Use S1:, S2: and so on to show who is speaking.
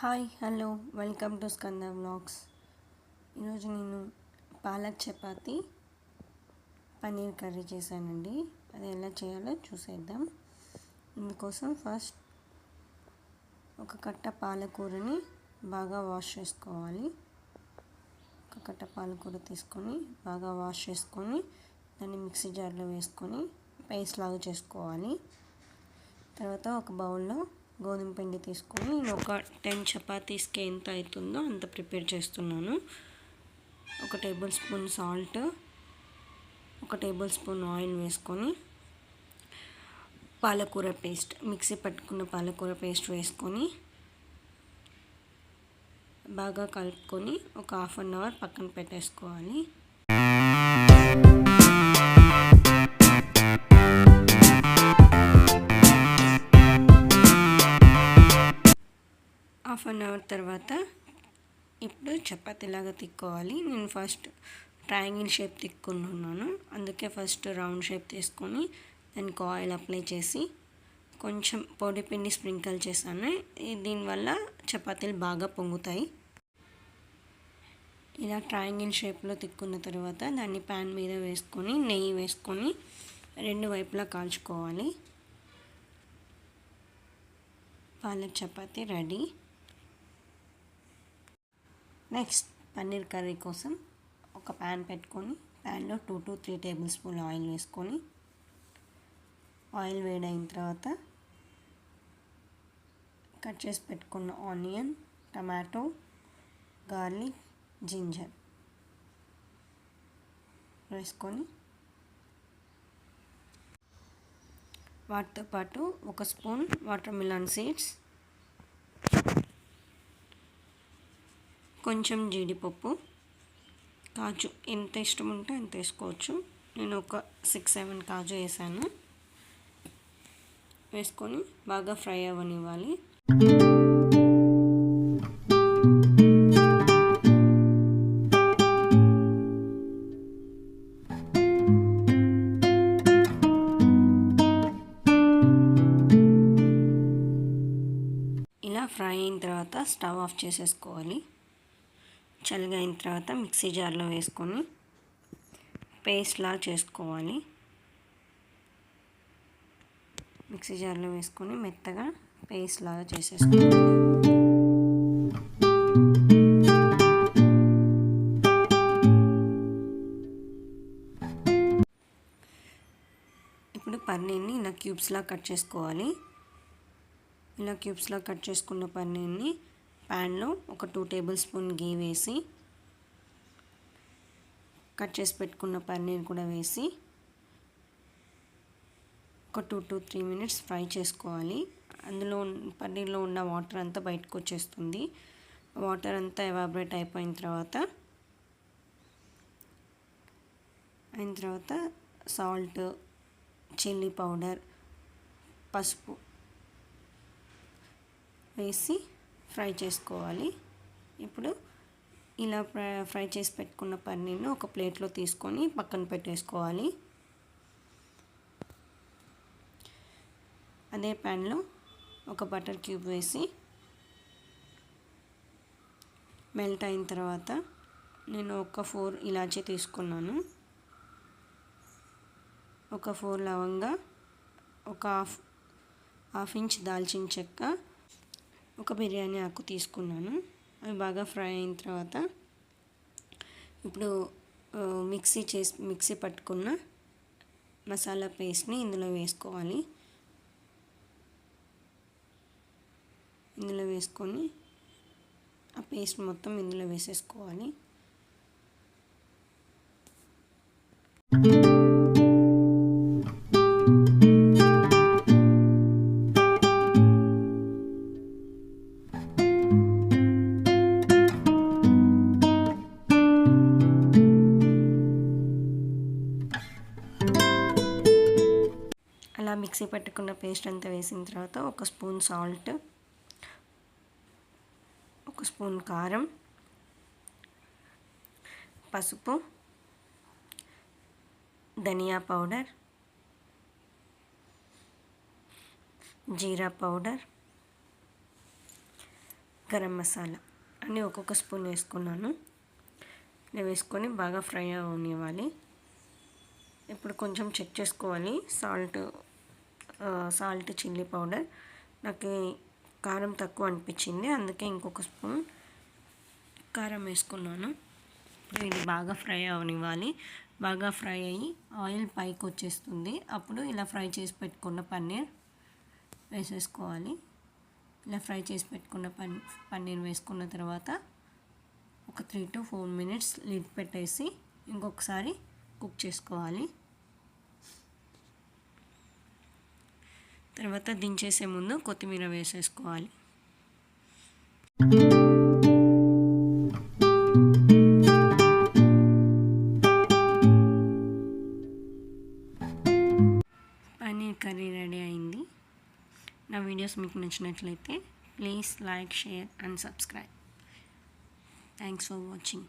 S1: Hi hello welcome to Skanda vlogs. ఈరోజు నేను palak chapati paneer curry చేశానండి. అది ఎలా చేయాలో చూసేద్దాం. ఇందుకోసం ఫస్ట్ ఒక కట్ట పాలకూరని బాగా వాష్ చేసుకోవాలి. ఒక కట్ట పాలకూర తీసుకొని బాగా వాష్ చేసుకొని దాన్ని మిక్సీ జార్లో వేసుకొని పేస్ట్ లాగా చేసుకోవాలి. తర్వాత ఒక బౌల్లో గోధుమ పిండి తీసుకొని నేను ఒక 10 చపాతీస్కి ఎంత అవుతుందో అంత ప్రిపేర్ చేస్తున్నాను. 1 table spoon salt, 1 table spoon oil వేసుకొని పాలకూర పేస్ట్, మిక్సీ పట్టుకున్న పాలకూర పేస్ట్ వేసుకొని బాగా కలుపుకొని ఒక 1/2 అవర్ పక్కన పెట్టేసుకోవాలి. హాఫ్ అన్ అవర్ తర్వాత ఇప్పుడు చపాతీలాగా తిక్కోవాలి. నేను ఫస్ట్ ట్రయాంగిల్ షేప్ తిక్కుంటున్నాను. అందుకే ఫస్ట్ రౌండ్ షేప్ తీసుకొని దానికి ఆయిల్ అప్లై చేసి కొంచెం పొడి పిండి స్ప్రింకిల్ చేశాను. దీనివల్ల చపాతీలు బాగా పొంగుతాయి. ఇలా ట్రయాంగిల్ షేప్లో తిక్కున్న తర్వాత దాన్ని ప్యాన్ మీద వేసుకొని నెయ్యి వేసుకొని 2 వైపులా కాల్చుకోవాలి. Palak chapati ready. Next paneer curry కోసం ఒక ప్యాన్ పెట్టుకొని ప్యాన్లో 2 to 3 టేబుల్ స్పూన్ల ఆయిల్ వేసుకొని ఆయిల్ వేడైన తర్వాత కట్ చేసి పెట్టుకున్న ఆనియన్, టమాటో, గార్లిక్, జింజర్ వేసుకొని వాటితో పాటు 1 స్పూన్ వాటర్ మిలన్ సీడ్స్, కొంచెం జీడిపప్పు, కాజు ఎంత ఇష్టం ఉంటే అంత వేసుకోవచ్చు. నేను ఒక 6-7 కాజు వేసాను. వేసుకొని బాగా ఫ్రై అవ్వనివ్వాలి. ఇలా ఫ్రై అయిన తర్వాత స్టవ్ ఆఫ్ చేసేసుకోవాలి. చల్లగా అయిన తర్వాత మిక్సీ జార్లో వేసుకొని పేస్ట్లా చేసుకోవాలి. మిక్సీ జార్లో వేసుకొని మెత్తగా పేస్ట్ లాగా చేసేసుకోవాలి. ఇప్పుడు పన్నీర్ని ఇలా క్యూబ్స్లా కట్ చేసుకోవాలి. ఇలా క్యూబ్స్లా కట్ చేసుకున్న పన్నీర్ని ప్యాన్లో ఒక 2 టేబుల్ స్పూన్ గీ వేసి కట్ చేసి పెట్టుకున్న పన్నీర్ కూడా వేసి ఒక 2 to 3 మినిట్స్ ఫ్రై చేసుకోవాలి. అందులో పన్నీర్లో ఉన్న వాటర్ అంతా బయటకు వచ్చేస్తుంది. వాటర్ అంతా ఎవాపరేట్ అయిపోయిన తర్వాత సాల్ట్, చిల్లీ పౌడర్, పసుపు వేసి ఫ్రై చేసుకోవాలి. ఇప్పుడు ఇలా ఫ్రై చేసి పెట్టుకున్న పన్నీర్ను ఒక ప్లేట్లో తీసుకొని పక్కన పెట్టేసుకోవాలి. అదే ప్యాన్లో ఒక బటర్ క్యూబ్ వేసి మెల్ట్ అయిన తర్వాత నేను ఒక 4 ఇలాచీ తీసుకున్నాను. ఒక 4 లవంగా, ఒక హాఫ్ ఇంచ్ దాల్చిన చెక్క, ఒక బిర్యానీ ఆకు తీసుకున్నాను. అవి బాగా ఫ్రై అయిన తర్వాత ఇప్పుడు మిక్సీ పట్టుకున్న మసాలా పేస్ట్ని ఇందులో వేసుకోవాలి. ఇందులో వేసుకొని ఆ పేస్ట్ మొత్తం ఇందులో వేసేసుకోవాలి. అలా మిక్సీ పట్టుకున్న పేస్ట్ అంతా వేసిన తర్వాత 1 స్పూన్ సాల్ట్, 1 స్పూన్ కారం, పసుపు, ధనియా పౌడర్, జీరా పౌడర్, గరం మసాలా అన్నీ ఒక్కొక్క స్పూన్ వేసుకున్నాను. ఇలా వేసుకొని బాగా ఫ్రై అవనివ్వాలి. ఇప్పుడు కొంచెం చెక్ చేసుకోవాలి సాల్ట్ చిల్లీ పౌడర్. నాకు కారం తక్కువ అనిపించింది, అందుకే ఇంకొక స్పూన్ కారం వేసుకున్నాను. ఇది బాగా ఫ్రై అవనివ్వాలి. బాగా ఫ్రై అయ్యి ఆయిల్ పైకి వచ్చేస్తుంది. అప్పుడు ఇలా ఫ్రై చేసి పెట్టుకున్న పన్నీర్ వేసేసుకోవాలి. ఇలా ఫ్రై చేసి పెట్టుకున్న పన్నీర్ వేసుకున్న తర్వాత ఒక 3 to 4 minutes లిడ్ పెట్టేసి ఇంకొకసారి కుక్ చేసుకోవాలి. తర్వాత దించేసే ముందు కొత్తిమీర వేసేసుకోవాలి. పన్నీర్ కర్రీ రెడీ అయింది. నా వీడియోస్ మీకు నచ్చినట్లయితే please like, share and subscribe. Thanks for watching.